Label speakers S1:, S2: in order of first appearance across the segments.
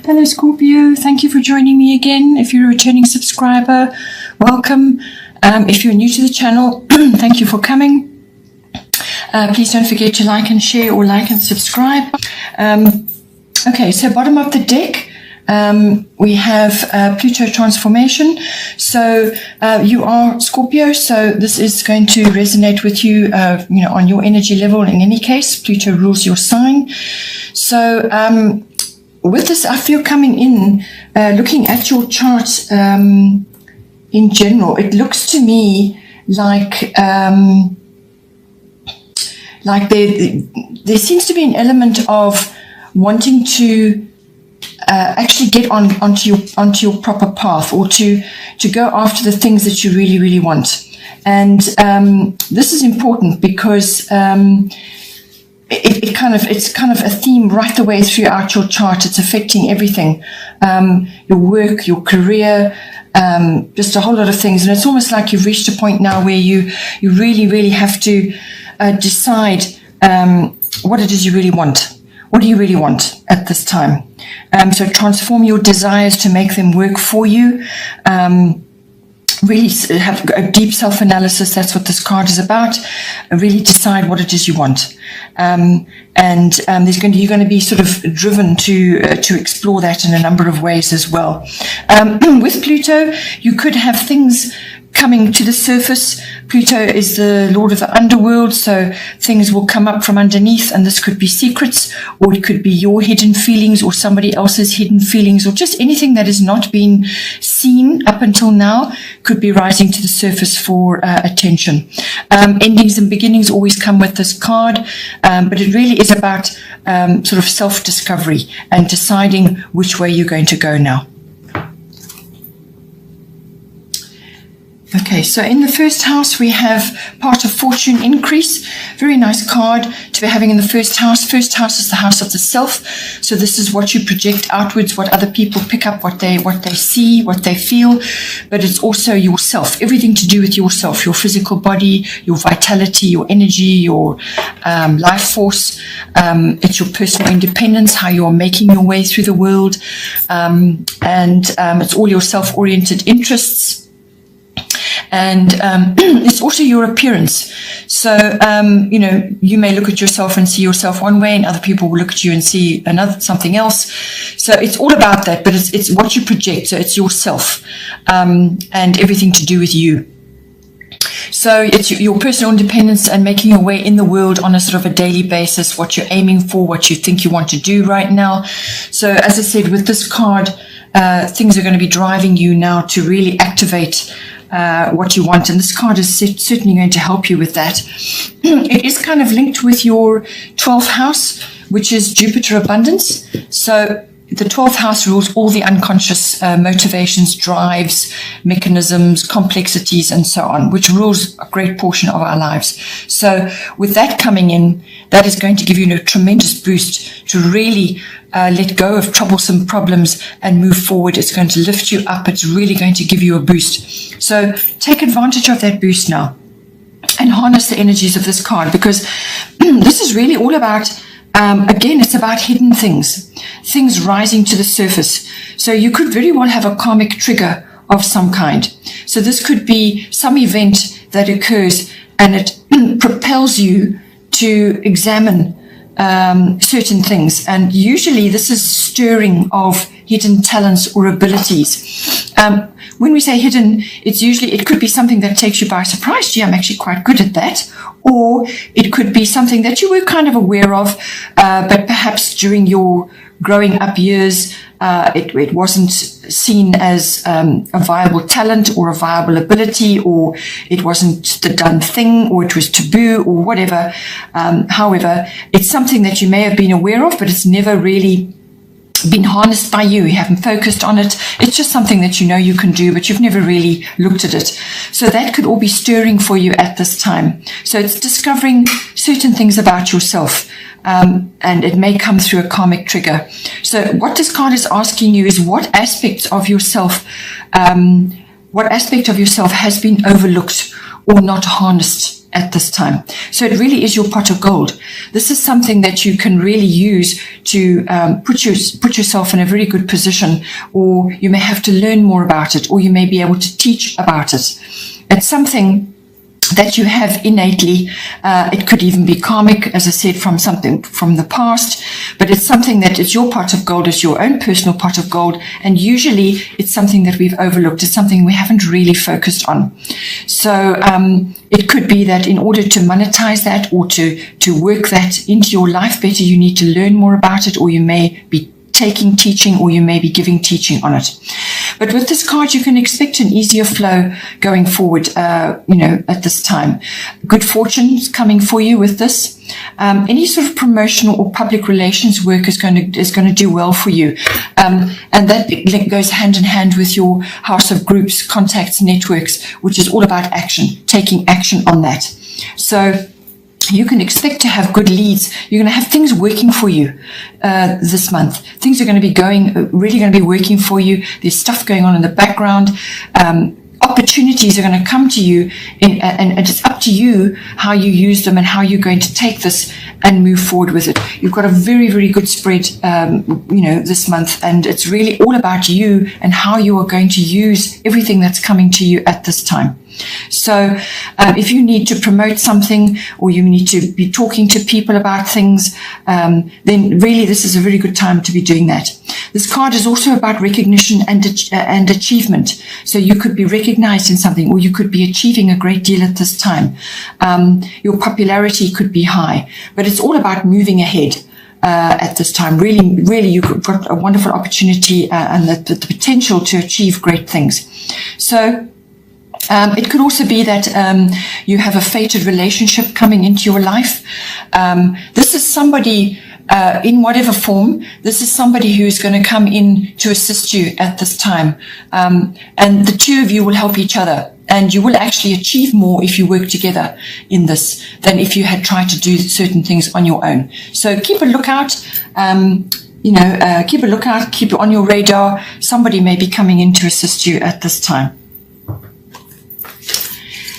S1: Hello Scorpio, thank you for joining me again. If you're a returning subscriber, welcome. If you're new to the channel, thank you for coming. Please don't forget to like and share or like and subscribe. Okay, so bottom of the deck, we have Pluto transformation. So you are Scorpio, so this is going to resonate with you, on your energy level. In any case, Pluto rules your sign. So with this, I feel coming in, looking at your chart in general, it looks to me like there seems to be an element of wanting to actually get onto your proper path, or to go after the things that you really, really want. And this is important because it's kind of a theme right the way throughout your chart. It's affecting everything, your work, your career, just a whole lot of things. And it's almost like you've reached a point now where you really, really have to decide what it is you really want. What do you really want at this time? So transform your desires to make them work for you. Really have a deep self-analysis. That's what this card is about. Really decide what it is you want. And you're going to be sort of driven to explore that in a number of ways as well. With Pluto, you could have things coming to the surface. Pluto is the lord of the underworld, so things will come up from underneath, and this could be secrets, or it could be your hidden feelings or somebody else's hidden feelings, or just anything that has not been seen up until now could be rising to the surface for attention. Endings and beginnings always come with this card, but it really is about sort of self-discovery and deciding which way you're going to go now. Okay, so in the first house, we have part of fortune increase. Very nice card to be having in the first house. First house is the house of the self. So this is what you project outwards, what other people pick up, what they see, what they feel. But it's also yourself, everything to do with yourself, your physical body, your vitality, your energy, your life force. It's your personal independence, how you're making your way through the world. And it's all your self-oriented interests. And it's also your appearance. So, you may look at yourself and see yourself one way, and other people will look at you and see something else. So it's all about that, but it's what you project. So it's yourself, and everything to do with you. So it's your personal independence and making your way in the world on a sort of a daily basis, what you're aiming for, what you think you want to do right now. So as I said, with this card, things are going to be driving you now to really activate what you want, and this card is certainly going to help you with that. It is kind of linked with your 12th house, which is Jupiter abundance. So the 12th house rules all the unconscious motivations, drives, mechanisms, complexities, and so on, which rules a great portion of our lives. So with that coming in, that is going to give you a tremendous boost to really let go of troublesome problems and move forward. It's going to lift you up. It's really going to give you a boost. So take advantage of that boost now and harness the energies of this card, because this is really all about, again, it's about hidden things rising to the surface. So you could very well have a karmic trigger of some kind. So this could be some event that occurs and it propels you to examine certain things, and usually this is stirring of hidden talents or abilities. When we say hidden, it could be something that takes you by surprise. Gee, I'm actually quite good at that. Or it could be something that you were kind of aware of, but perhaps during your growing up years, it wasn't seen as a viable talent or a viable ability, or it wasn't the done thing, or it was taboo, or whatever. However, it's something that you may have been aware of, but it's never really been harnessed by you. You haven't focused on it. It's just something that you know you can do, but you've never really looked at it. So that could all be stirring for you at this time. So it's discovering certain things about yourself. And it may come through a karmic trigger. So what this card is asking you is what aspects of yourself has been overlooked or not harnessed at this time. So it really is your pot of gold. This is something that you can really use to put yourself in a very good position, or you may have to learn more about it, or you may be able to teach about it. It's something that you have innately. It could even be karmic, as I said, from something from the past, but it's something that is your pot of gold, it's your own personal pot of gold, and usually it's something that we've overlooked. It's something we haven't really focused on. So it could be that in order to monetize that or to work that into your life better, you need to learn more about it, or you may be taking teaching, or you may be giving teaching on it. But with this card, you can expect an easier flow going forward, at this time. Good fortune is coming for you with this. Any sort of promotional or public relations work is going to do well for you. And that goes hand in hand with your house of groups, contacts, networks, which is all about action, taking action on that. So you can expect to have good leads. You're going to have things working for you this month. Things are going to be really going to be working for you. There's stuff going on in the background. Opportunities are going to come to you, and it's up to you how you use them and how you're going to take this and move forward with it. You've got a very, very good spread, this month, and it's really all about you and how you are going to use everything that's coming to you at this time. So if you need to promote something, or you need to be talking to people about things, then really this is a very good time to be doing that. This card is also about recognition and achievement. So you could be recognized in something, or you could be achieving a great deal at this time. Your popularity could be high, but it's all about moving ahead. At this time, really, you've got a wonderful opportunity and the potential to achieve great things. So it could also be that you have a fated relationship coming into your life. This is somebody in whatever form. This is somebody who is going to come in to assist you at this time. And the two of you will help each other. And you will actually achieve more if you work together in this than if you had tried to do certain things on your own. So keep a lookout. Keep a lookout. Keep it on your radar. Somebody may be coming in to assist you at this time.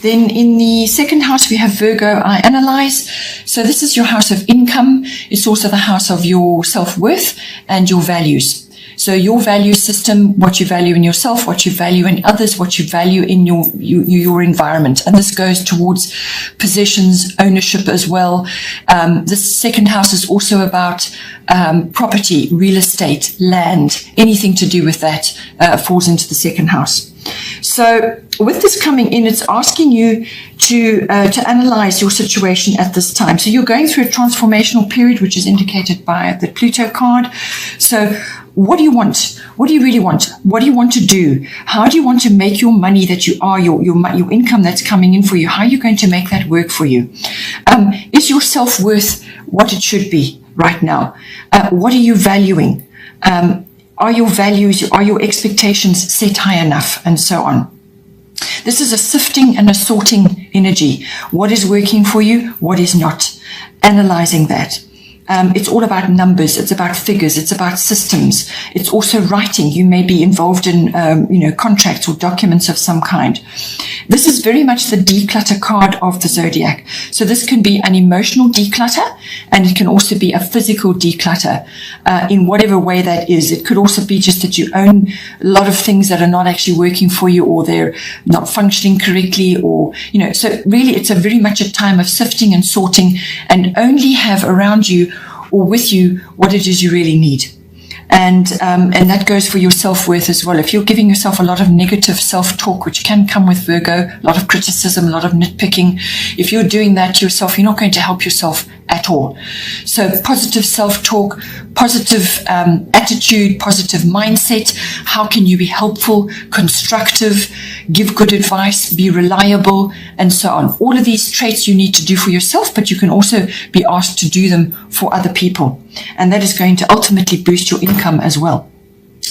S1: Then in the second house, we have Virgo, I analyze. So this is your house of income. It's also the house of your self-worth and your values. So your value system, what you value in yourself, what you value in others, what you value in your environment. And this goes towards possessions, ownership as well. This second house is also about property, real estate, land, anything to do with that falls into the second house. So with this coming in, it's asking you to analyze your situation at this time. So you're going through a transformational period, which is indicated by the Pluto card. So what do you want? What do you really want? What do you want to do? How do you want to make your money that you are, your income that's coming in for you? How are you going to make that work for you? Is your self-worth what it should be right now? What are you valuing? Are your values, are your expectations set high enough, and so on? This is a sifting and a sorting energy. What is working for you? What is not? Analyzing that. It's all about numbers. It's about figures. It's about systems. It's also writing. You may be involved in, contracts or documents of some kind. This is very much the declutter card of the zodiac. So this can be an emotional declutter, and it can also be a physical declutter, in whatever way that is. It could also be just that you own a lot of things that are not actually working for you, or they're not functioning correctly, or, so really it's very much a time of sifting and sorting, and only have around you or with you what it is you really need. And that goes for your self-worth as well. If you're giving yourself a lot of negative self-talk, which can come with Virgo, a lot of criticism, a lot of nitpicking, if you're doing that to yourself, you're not going to help yourself at all. So positive self-talk, positive attitude, positive mindset. How can you be helpful, constructive, give good advice, be reliable, and so on? All of these traits you need to do for yourself, but you can also be asked to do them for other people. And that is going to ultimately boost your income as well.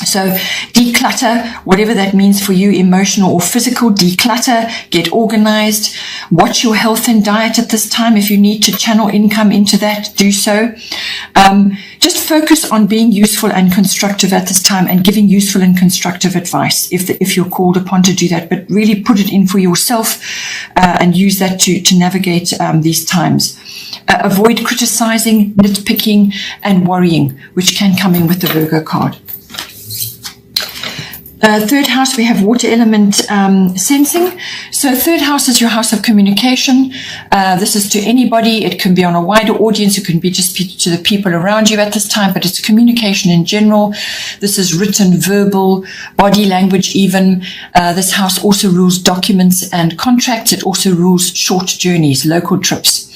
S1: So declutter, whatever that means for you, emotional or physical, declutter, get organized, watch your health and diet at this time. If you need to channel income into that, do so. Just focus on being useful and constructive at this time and giving useful and constructive advice if you're called upon to do that, but really put it in for yourself and use that to navigate these times. Avoid criticizing, nitpicking, and worrying, which can come in with the Virgo card. Third house, we have water element sensing. So third house is your house of communication. This is to anybody. It can be on a wider audience. It can be just to the people around you at this time, but it's communication in general. This is written, verbal, body language even. This house also rules documents and contracts. It also rules short journeys, local trips.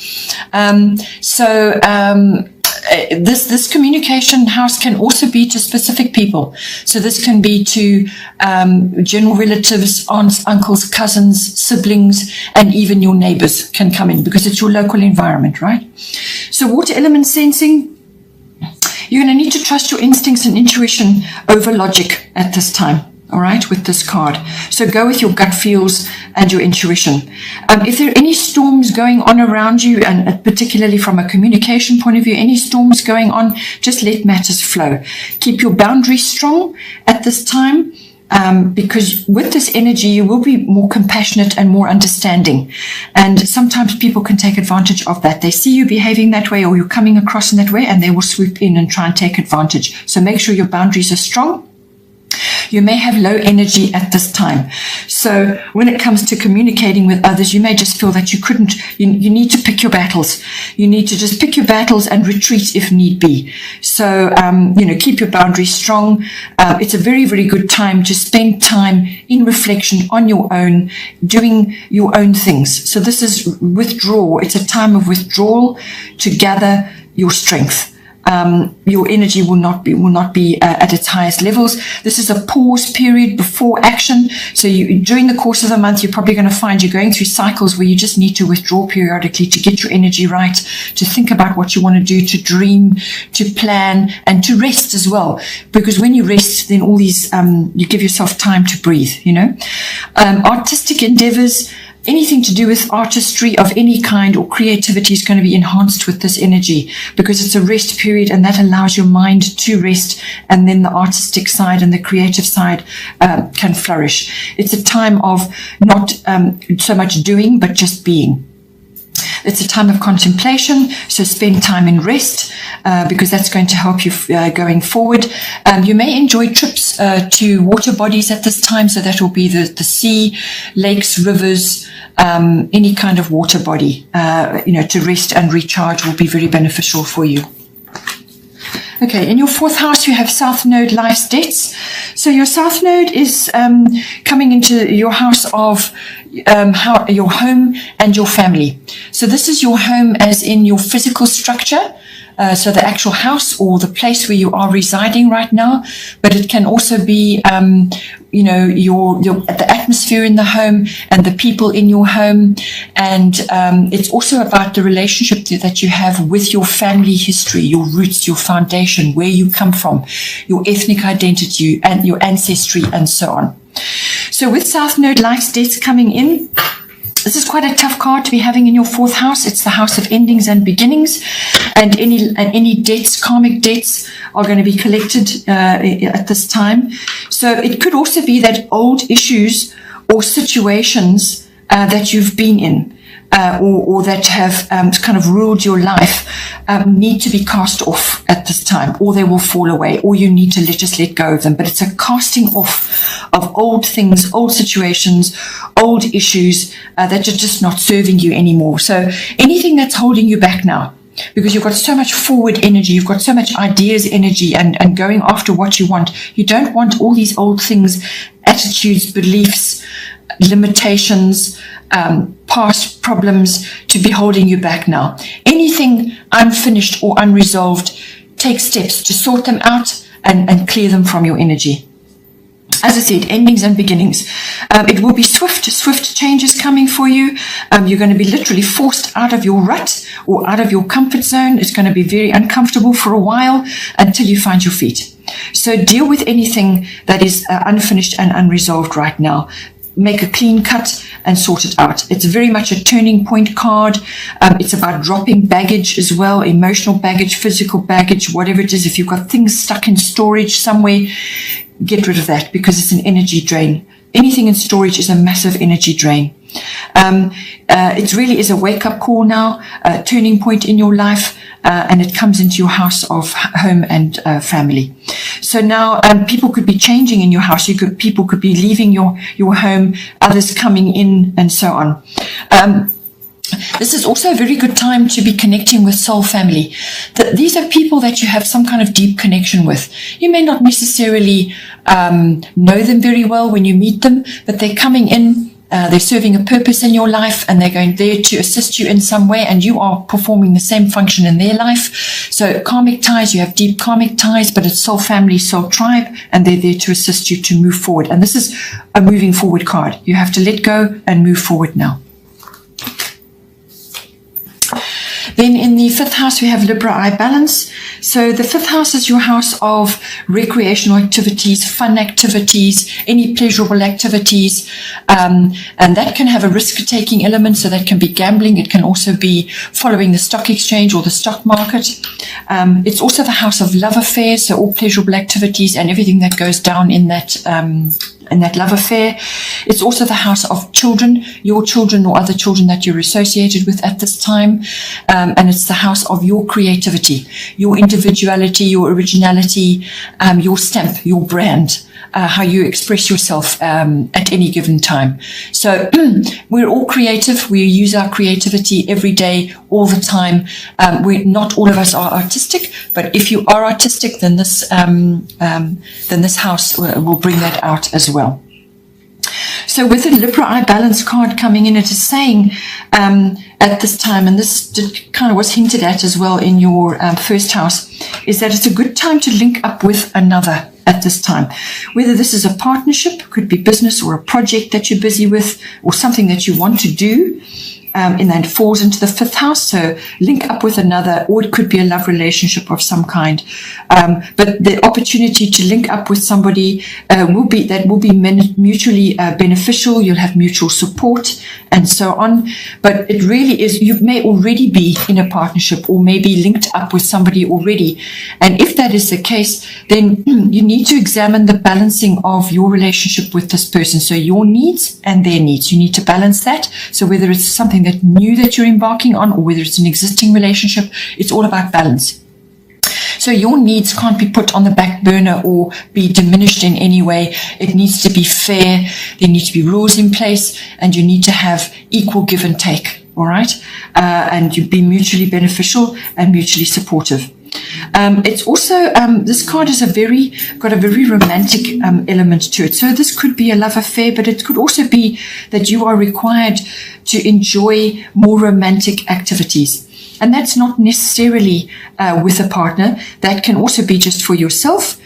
S1: This communication house can also be to specific people. So this can be to general relatives, aunts, uncles, cousins, siblings, and even your neighbors can come in because it's your local environment, right? So water element sensing, you're going to need to trust your instincts and intuition over logic at this time. All right, with this card. So go with your gut feels and your intuition. If there are any storms going on around you, and particularly from a communication point of view, any storms going on, just let matters flow. Keep your boundaries strong at this time, because with this energy, you will be more compassionate and more understanding. And sometimes people can take advantage of that. They see you behaving that way or you're coming across in that way, and they will swoop in and try and take advantage. So make sure your boundaries are strong. You may have low energy at this time. So when it comes to communicating with others, you may just feel that you need to pick your battles. You need to just pick your battles and retreat if need be. So, keep your boundaries strong. It's a very, very good time to spend time in reflection on your own, doing your own things. So this is withdrawal. It's a time of withdrawal to gather your strength. Your energy will not be at its highest levels. This is a pause period before action. So during the course of the month, you're probably going to find you're going through cycles where you just need to withdraw periodically to get your energy right, to think about what you want to do, to dream, to plan, and to rest as well. Because when you rest, then all these, you give yourself time to breathe, Artistic endeavors, anything to do with artistry of any kind or creativity is going to be enhanced with this energy because it's a rest period, and that allows your mind to rest, and then the artistic side and the creative side can flourish. It's a time of not so much doing, but just being. It's a time of contemplation, so spend time in rest because that's going to help you going forward. You may enjoy trips to water bodies at this time, so that will be the sea, lakes, rivers, any kind of water body, to rest and recharge will be very beneficial for you. Okay, in your fourth house, you have South Node life's debts. So your South Node is coming into your house of your home and your family. So this is your home as in your physical structure, so the actual house or the place where you are residing right now, but it can also be the atmosphere in the home and the people in your home, and it's also about the relationship that you have with your family history, your roots, your foundation, where you come from, your ethnic identity and your ancestry, and so on. So with South Node life's debts coming in, this is quite a tough card to be having in your fourth house. It's the house of endings and beginnings, and any debts, karmic debts, are going to be collected at this time. So it could also be that old issues or situations that you've been in or that have kind of ruled your life need to be cast off at this time, or they will fall away, or you need to just let go of them. But it's a casting off of old things, old situations, old issues that are just not serving you anymore. So anything that's holding you back now, because you've got so much forward energy, you've got so much ideas energy and going after what you want. You don't want all these old things, attitudes, beliefs, limitations, past problems to be holding you back now. Anything unfinished or unresolved, take steps to sort them out and clear them from your energy. As I said, endings and beginnings. It will be swift changes coming for you. You're going to be literally forced out of your rut or out of your comfort zone. It's going to be very uncomfortable for a while until you find your feet. So deal with anything that is unfinished and unresolved right now. Make a clean cut and sort it out. It's very much a turning point card. It's about dropping baggage as well, emotional baggage, physical baggage, whatever it is. If you've got things stuck in storage somewhere, get rid of that because it's an energy drain. Anything in storage is a massive energy drain. It really is a wake-up call now, a turning point in your life, and it comes into your house of home and family. So now people could be changing in your house. People could be leaving your home, others coming in, and so on. This is also a very good time to be connecting with soul family. These are people that you have some kind of deep connection with. You may not necessarily know them very well when you meet them, but they're coming in, they're serving a purpose in your life, and they're going there to assist you in some way, and you are performing the same function in their life. So karmic ties, you have deep karmic ties, but it's soul family, soul tribe, and they're there to assist you to move forward. And this is a moving forward card. You have to let go and move forward now. Then in the 5th house, we have Libra eye balance. So the 5th house is your house of recreational activities, fun activities, any pleasurable activities. And that can have a risk-taking element. So that can be gambling. It can also be following the stock exchange or the stock market. It's also the house of love affairs. So all pleasurable activities and everything that goes down in that love affair. It's also the house of children, your children or other children that you're associated with at this time. And it's the house of your creativity, your individuality, your originality, your stamp, your brand, how you express yourself at any given time. So we're all creative. We use our creativity every day, all the time. Not all of us are artistic, but if you are artistic, then this house will bring that out as well. So with the Libra eye balance card coming in, it is saying at this time, and this kind of was hinted at as well in your 1st house, is that it's a good time to link up with another at this time. Whether this is a partnership, could be business or a project that you're busy with or something that you want to do. And then falls into the 5th house. So link up with another, or it could be a love relationship of some kind. But the opportunity to link up with somebody will be mutually beneficial. You'll have mutual support and so on. But it really is, you may already be in a partnership or maybe linked up with somebody already. And if that is the case, then you need to examine the balancing of your relationship with this person. So your needs and their needs, you need to balance that. So whether it's something that new that you're embarking on or whether it's an existing relationship, it's all about balance. So your needs can't be put on the back burner or be diminished in any way. It needs to be fair. There need to be rules in place, and you need to have equal give and take. All right. And you be mutually beneficial and mutually supportive. It's also, this card is got a very romantic element to it. So this could be a love affair, but it could also be that you are required to enjoy more romantic activities. And that's not necessarily with a partner. That can also be just for yourself.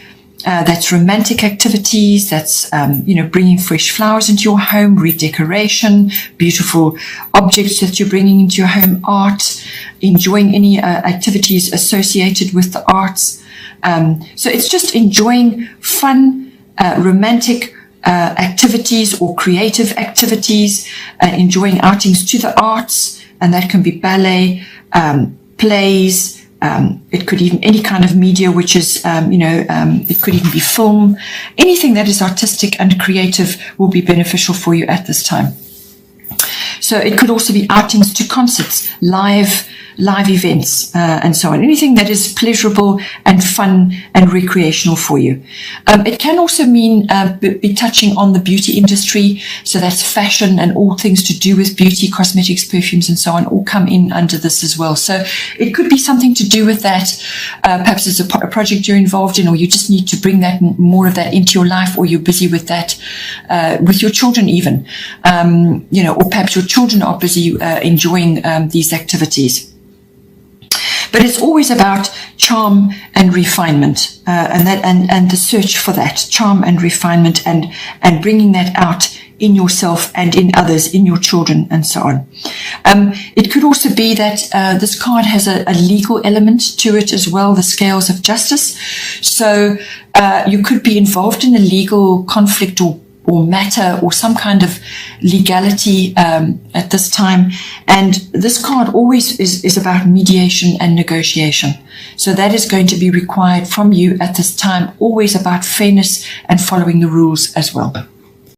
S1: That's romantic activities. That's, bringing fresh flowers into your home, redecoration, beautiful objects that you're bringing into your home, art, enjoying any activities associated with the arts. So it's just enjoying fun, romantic activities or creative activities, enjoying outings to the arts, and that can be ballet, plays, it could even any kind of media, which is, it could even be film. Anything that is artistic and creative will be beneficial for you at this time. So it could also be outings to concerts, live events, and so on. Anything that is pleasurable and fun and recreational for you. It can also mean be touching on the beauty industry. So that's fashion and all things to do with beauty, cosmetics, perfumes, and so on, all come in under this as well. So it could be something to do with that. Perhaps it's a project you're involved in, or you just need to bring that more of that into your life, or you're busy with that with your children even, or perhaps your children are busy enjoying these activities. But it's always about charm and refinement, and the search for that charm and refinement, and bringing that out in yourself and in others, in your children, and so on. It could also be that this card has a legal element to it as well, the scales of justice. So you could be involved in a legal conflict or matter or some kind of legality at this time. And this card always is about mediation and negotiation. So that is going to be required from you at this time, always about fairness and following the rules as well.